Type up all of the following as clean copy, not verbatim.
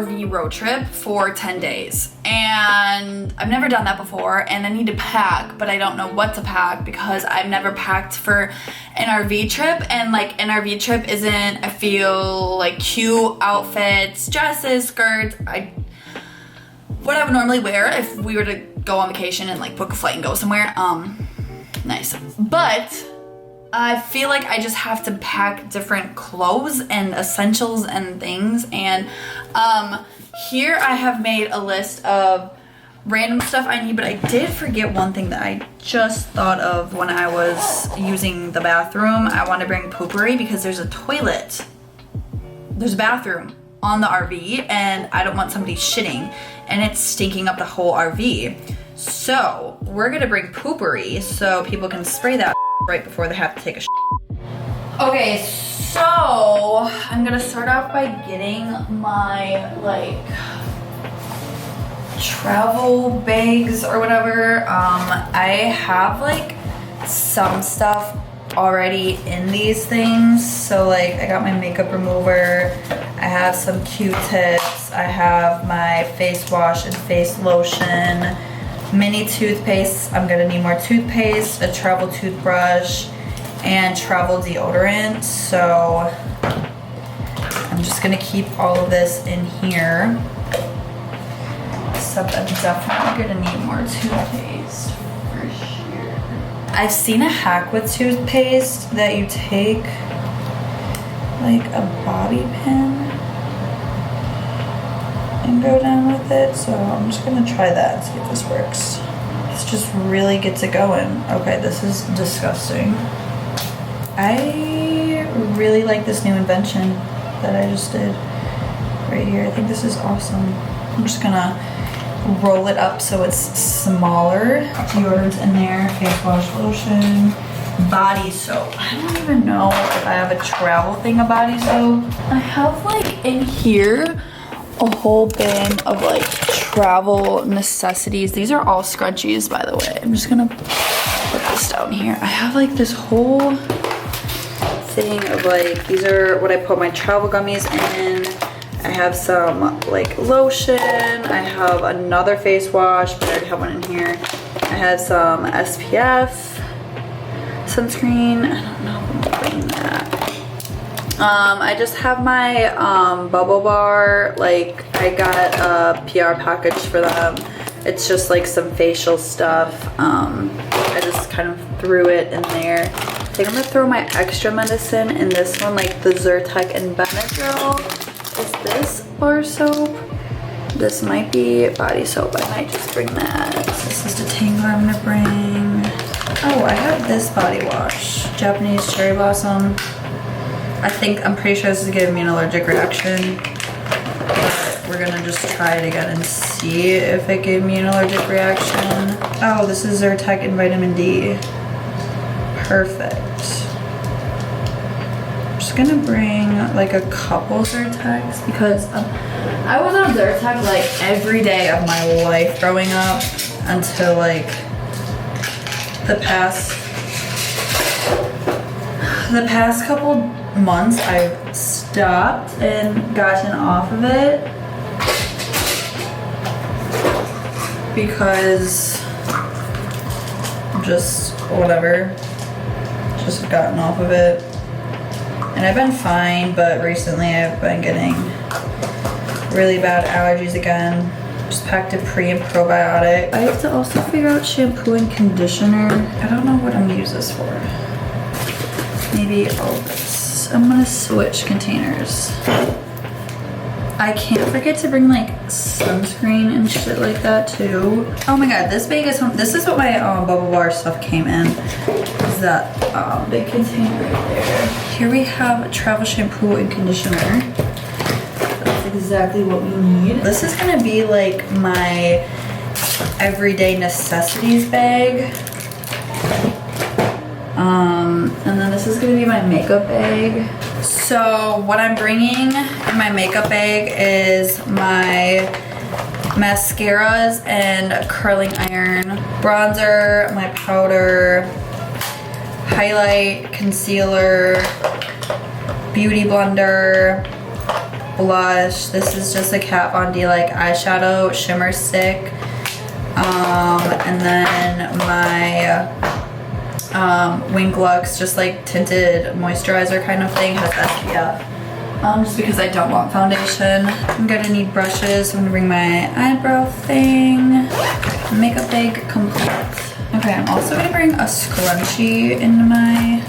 RV road trip for 10 days. And I've never done that before, and I need to pack, but I don't know what to pack because I've never packed for an RV trip. And like an RV trip isn't, I feel like, cute outfits, dresses, skirts, what I would normally wear if we were to go on vacation and like book a flight and go somewhere. Nice. But I feel like I just have to pack different clothes and essentials and things. And here I have made a list of random stuff I need, but I did forget one thing that I just thought of when I was using the bathroom. I want to bring poopery because there's a toilet. There's a bathroom on the RV and I don't want somebody shitting and it's stinking up the whole RV. So we're gonna bring poopery so people can spray that right before they have to take a shit. Okay, so I'm gonna start off by getting my like travel bags or whatever. I have like some stuff already in these things. So like I got my makeup remover, I have some Q-tips, I have my face wash and face lotion, mini toothpaste. I'm gonna need more toothpaste, a travel toothbrush, and travel deodorant. So I'm just gonna keep all of this in here. Except I'm definitely gonna need more toothpaste for sure. I've seen a hack with toothpaste that you take like a bobby pin and go down with it. So I'm just gonna try that and see if this works. This just really gets it going. Okay, this is disgusting. I really like this new invention that I just did right here. I think this is awesome. I'm just gonna roll it up so it's smaller. Deodorant's in there, face wash, lotion, body soap. I don't even know if I have a travel thing of body soap. I have like in here a whole bin of like travel necessities. These are all scrunchies, by the way. I'm just gonna put this down here. I have like this whole thing of like, these are what I put my travel gummies in. I have some like lotion. I have another face wash, but I already have one in here. I have some SPF sunscreen. I don't know if I'm putting that. I just have my bubble bar. Like I got a PR package for them. It's just like some facial stuff. I just kind of threw it in there. I think I'm gonna throw my extra medicine in this one, like the Zyrtec and Benadryl. Is this bar soap? This might be body soap. I might just bring that. This is the detangler I'm gonna bring. Oh, I have this body wash. Japanese cherry blossom. I'm pretty sure this is giving me an allergic reaction. But we're gonna just try it again and see if it gave me an allergic reaction. Oh, this is Zyrtec and vitamin D. Perfect. I'm just gonna bring like a couple Zyrtecs because I was on Zyrtec like every day of my life growing up until like the past couple months I've stopped and gotten off of it because just whatever, just gotten off of it. And I've been fine, but recently I've been getting really bad allergies again. Just packed a pre and probiotic. I have to also figure out shampoo and conditioner. I don't know what I'm gonna use this for. Maybe all this. I'm gonna switch containers. I can't forget to bring like sunscreen and shit like that too. Oh my god, this bag is this is what my bubble bar stuff came in. Is that big container right there. Here we have travel shampoo and conditioner. That's exactly what we need. This is gonna be like my everyday necessities bag. And then this is gonna be my makeup bag. So what I'm bringing in my makeup bag is my mascaras and curling iron, bronzer, my powder, highlight, concealer, beauty blender, blush. This is just a Kat Von D like eyeshadow shimmer stick. And then my Wink Lux just like tinted moisturizer kind of thing, has SPF. Just because I don't want foundation. I'm gonna need brushes, so I'm gonna bring my eyebrow thing. Makeup bag complete. Okay, I'm also gonna bring a scrunchie into my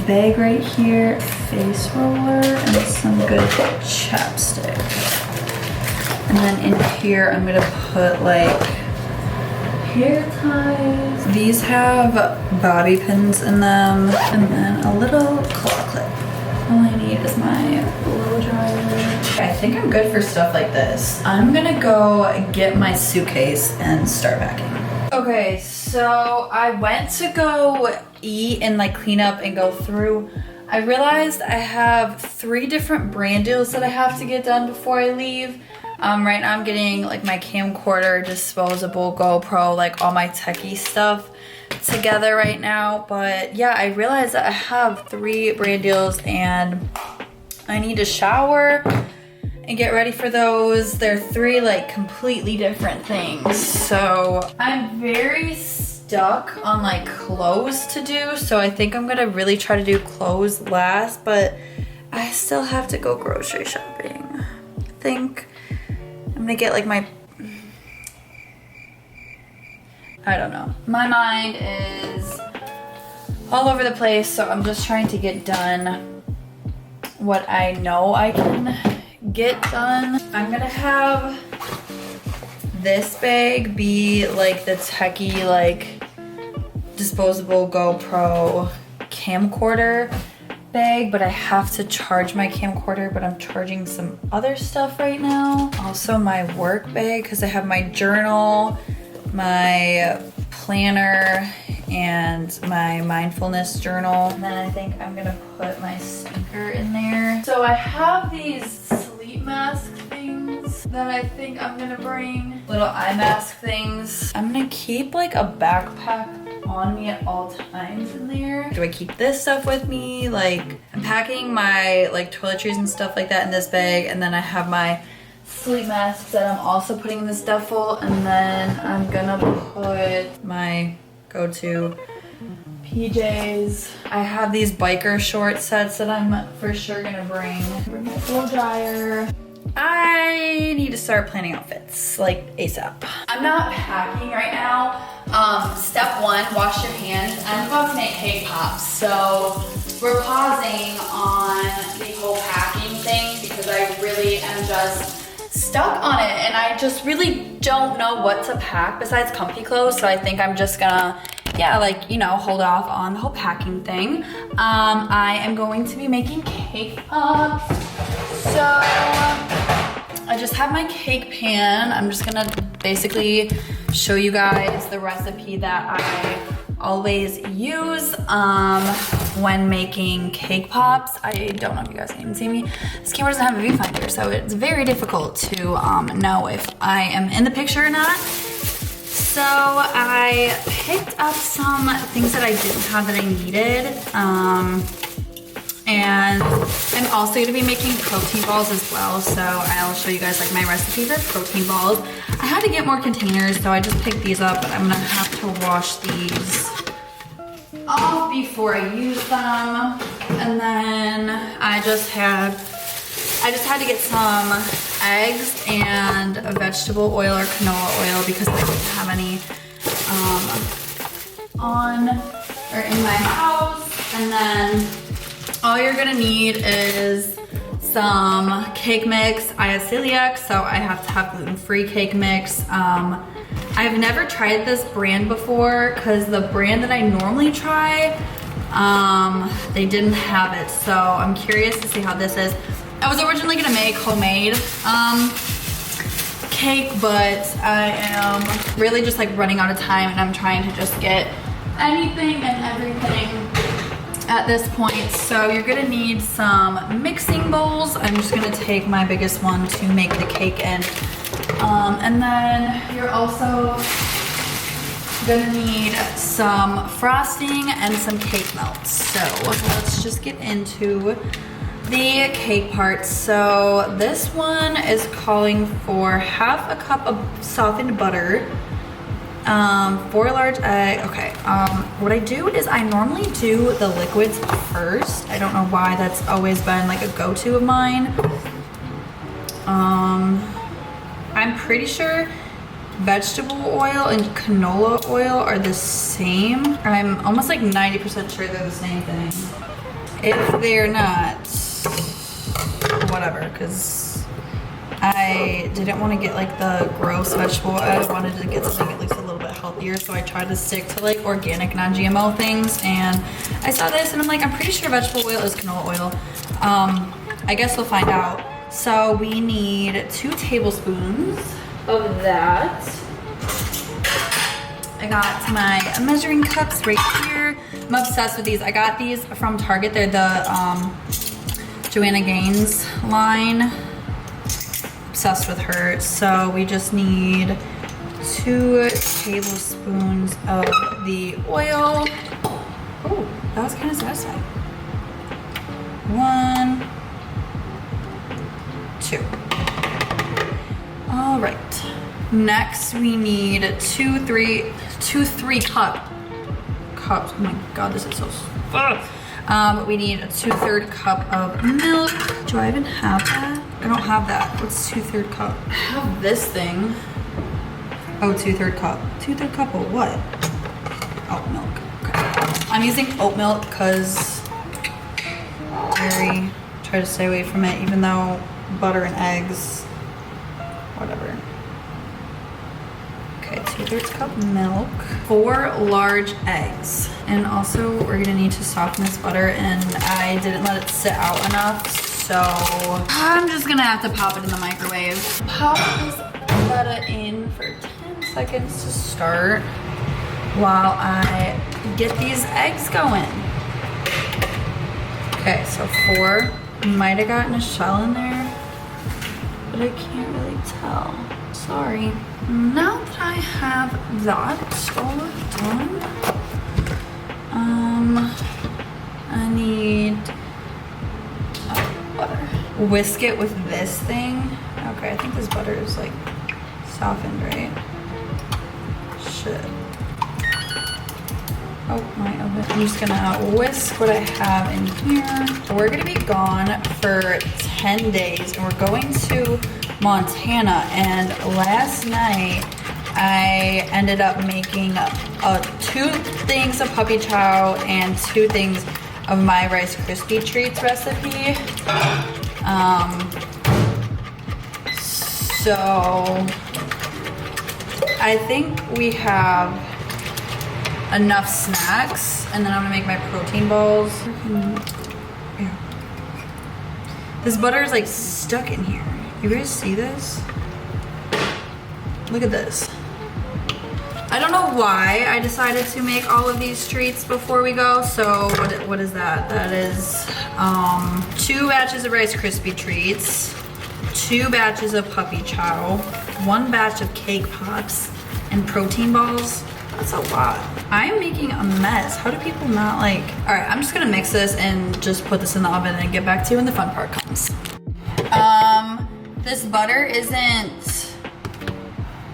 bag right here, face roller, and some good chapstick. And then in here, I'm gonna put like hair ties. These have bobby pins in them, and then a little claw clip. All I need is my blow dryer. I think I'm good for stuff like this. I'm gonna go get my suitcase and start packing. Okay, so I went to go eat and like clean up and go through. I realized I have 3 different brand deals that I have to get done before I leave. Right now I'm getting like my camcorder, disposable GoPro, like all my techie stuff together right now. But yeah, I realized that I have 3 brand deals and I need to shower and get ready for those. They're 3 like completely different things. So I'm very stuck on like clothes to do. So I think I'm gonna really try to do clothes last, but I still have to go grocery shopping. I think I'm gonna get like I don't know. My mind is all over the place, so I'm just trying to get done what I know I can get done. I'm gonna have this bag be like the techie, like disposable GoPro camcorder bag, but I have to charge my camcorder, but I'm charging some other stuff right now. Also my work bag, because I have my journal, my planner, and my mindfulness journal. And then I think I'm gonna put my speaker in there. So I have these sleep mask things that I think I'm gonna bring. Little eye mask things. I'm gonna keep like a backpack on me at all times in there. Do I keep this stuff with me? Like I'm packing my like toiletries and stuff like that in this bag, and then I have my sleep masks that I'm also putting in this duffel, and then I'm gonna put my go-to PJs. I have these biker short sets that I'm for sure gonna bring. Bring my blow dryer. I need to start planning outfits like ASAP. I'm not packing right now. Step 1, wash your hands. I'm about to make cake pops, so we're pausing on the whole packing thing because I really am just stuck on it, and I just really don't know what to pack besides comfy clothes. So I think I'm just gonna, yeah, like, you know, hold off on the whole packing thing. I am going to be making cake pops. So I just have my cake pan. I'm just gonna basically show you guys the recipe that I always use when making cake pops. I don't know if you guys can even see me. This camera doesn't have a viewfinder, so it's very difficult to know if I am in the picture or not. So I picked up some things that I didn't have that I needed. And I'm also gonna be making protein balls as well. So I'll show you guys like my recipe for protein balls. I had to get more containers, so I just picked these up, but I'm gonna have to wash these off before I use them. And then I just had to get some eggs and a vegetable oil or canola oil because I didn't have any on or in my house. And then all you're gonna need is some cake mix. I have celiac, so I have to have gluten-free cake mix. I've never tried this brand before because the brand that I normally try, they didn't have it. So I'm curious to see how this is. I was originally gonna make homemade cake, but I am really just like running out of time, and I'm trying to just get anything and everything at this point. So you're gonna need some mixing bowls. I'm just gonna take my biggest one to make the cake in. And then you're also gonna need some frosting and some cake melts. So let's just get into the cake part. So this one is calling for half a cup of softened butter, 4 large egg. Okay, what I do is I normally do the liquids first. I don't know why that's always been like a go-to of mine. I'm pretty sure vegetable oil and canola oil are the same. I'm almost like 90% sure they're the same thing. If they're not, whatever, because I didn't want to get like the gross vegetable oil. I wanted to get something at least a little bit healthier, so I tried to stick to like organic, non-GMO things, and I saw this and I'm like, I'm pretty sure vegetable oil is canola oil. I guess we'll find out. So we need 2 tablespoons of that. I got my measuring cups right here. I'm obsessed with these. I got these from Target. They're the Joanna Gaines line. Obsessed with her. So we just need 2 tablespoons of the oil. Oh, that was kind of satisfying. 1, 2. All right. Next, we need 2 3 cups. Oh my God, this is so. We need a 2/3 cup of milk. Do I even have that? I don't have that. What's 2/3 cup? I have this thing. Oh, 2/3 cup. 2/3 cup of what? Oat milk. Okay. I'm using oat milk because dairy. Try to stay away from it, even though butter and eggs, whatever. Okay, 2/3 cup milk, 4 large eggs. And also we're gonna need to soften this butter, and I didn't let it sit out enough, so I'm just gonna have to pop it in the microwave. Pop this butter in for 10 seconds to start while I get these eggs going. Okay, so 4. Might have gotten a shell in there, but I can't really tell. Sorry. Now that I have that all done, I need butter. Whisk it with this thing. Okay, I think this butter is like softened, right? Shit. Oh, my oven. I'm just gonna whisk what I have in here. We're gonna be gone for 10 days, and we're going to Montana, and last night I ended up making 2 things of puppy chow and 2 things of my Rice Krispie treats recipe. So I think we have enough snacks, and then I'm gonna make my protein balls. Yeah. This butter is like stuck in here. You guys see this? Look at this. I don't know why I decided to make all of these treats before we go. So what is that? That is 2 batches of Rice Krispie treats, 2 batches of puppy chow, 1 batch of cake pops, and protein balls. That's a lot. I'm making a mess. How do people not like... All right, I'm just gonna mix this and just put this in the oven and get back to you when the fun part comes. This butter isn't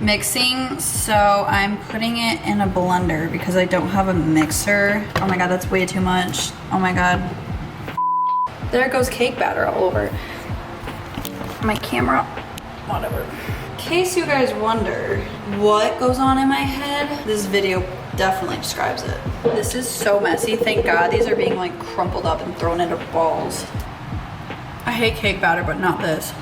mixing, so I'm putting it in a blender because I don't have a mixer. Oh my God, that's way too much. Oh my God. There goes cake batter all over my camera. Whatever. In case you guys wonder what goes on in my head, this video definitely describes it. This is so messy. Thank God these are being like crumpled up and thrown into balls. I hate cake batter, but not this.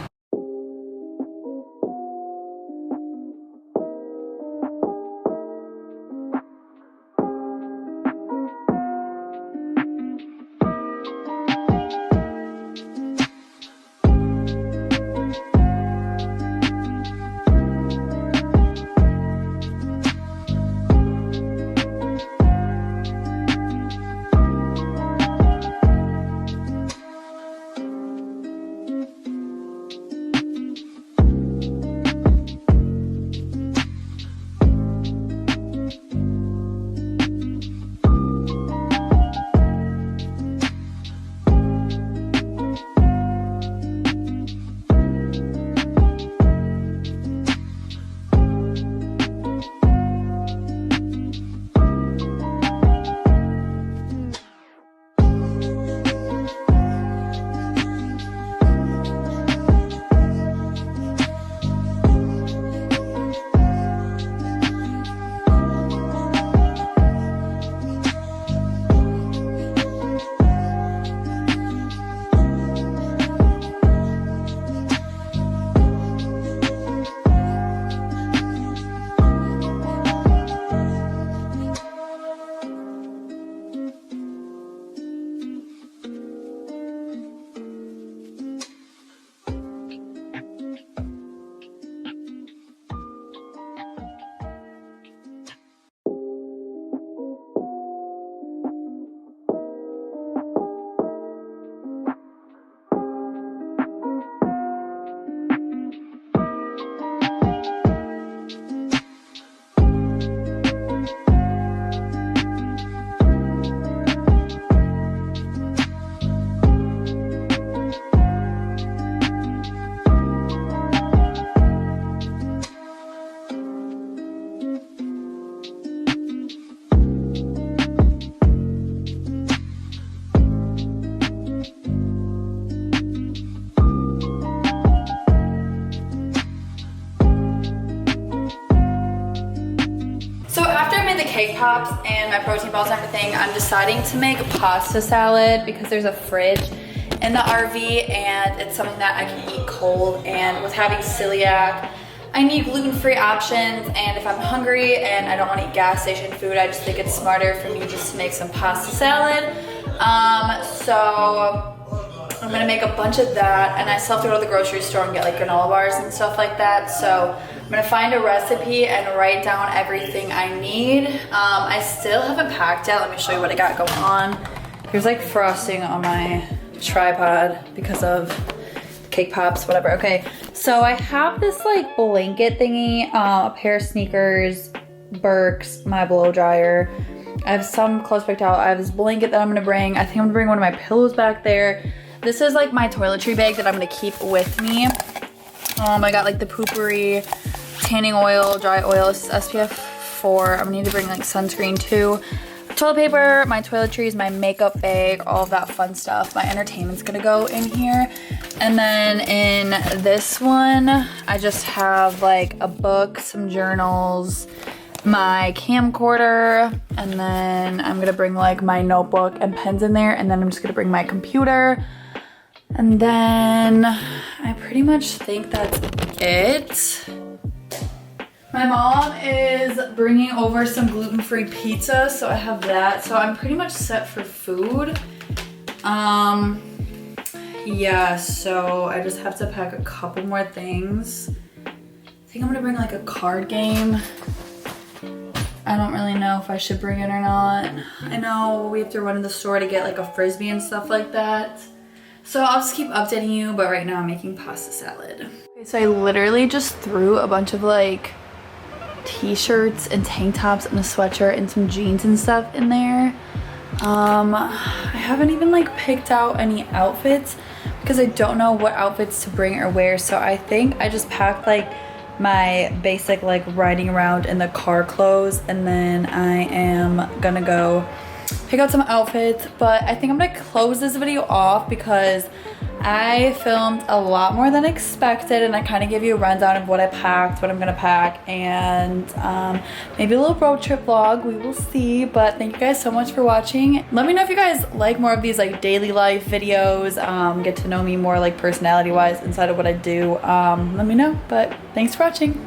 the cake pops and my protein balls and everything, I'm deciding to make pasta salad because there's a fridge in the RV and it's something that I can eat cold, and with having celiac, I need gluten-free options, and if I'm hungry and I don't want to eat gas station food, I just think it's smarter for me just to make some pasta salad. So I'm gonna make a bunch of that, and I still have to go to the grocery store and get like granola bars and stuff like that. So I'm gonna find a recipe and write down everything I need. I still haven't packed yet. Let me show you what I got going on. There's like frosting on my tripod because of cake pops, whatever. Okay, so I have this like blanket thingy, a pair of sneakers, Birks, my blow dryer. I have some clothes picked out. I have this blanket that I'm gonna bring. I think I'm gonna bring one of my pillows back there. This is like my toiletry bag that I'm gonna keep with me. I got like the Poopery tanning oil, dry oil. This is SPF 4. I'm gonna need to bring like sunscreen too. Toilet paper, my toiletries, my makeup bag, all of that fun stuff. My entertainment's gonna go in here. And then in this one, I just have like a book, some journals, my camcorder, and then I'm gonna bring like my notebook and pens in there, and then I'm just gonna bring my computer. And then I pretty much think that's it. My mom is bringing over some gluten-free pizza, so I have that. So I'm pretty much set for food. Yeah, so I just have to pack a couple more things. I think I'm gonna bring like a card game. I don't really know if I should bring it or not. I know we have to run to the store to get like a Frisbee and stuff like that. So I'll just keep updating you, but right now I'm making pasta salad. Okay, so I literally just threw a bunch of like t-shirts and tank tops and a sweatshirt and some jeans and stuff in there. I haven't even like picked out any outfits because I don't know what outfits to bring or wear. So I think I just packed like my basic like riding around in the car clothes, and then I am gonna go pick out some outfits. But I think I'm gonna close this video off because I filmed a lot more than expected, and I kind of give you a rundown of what I packed, what I'm gonna pack, and maybe a little road trip vlog, we will see. But thank you guys so much for watching. Let me know if you guys like more of these like daily life videos, get to know me more like personality wise inside of what I do. Let me know, but thanks for watching.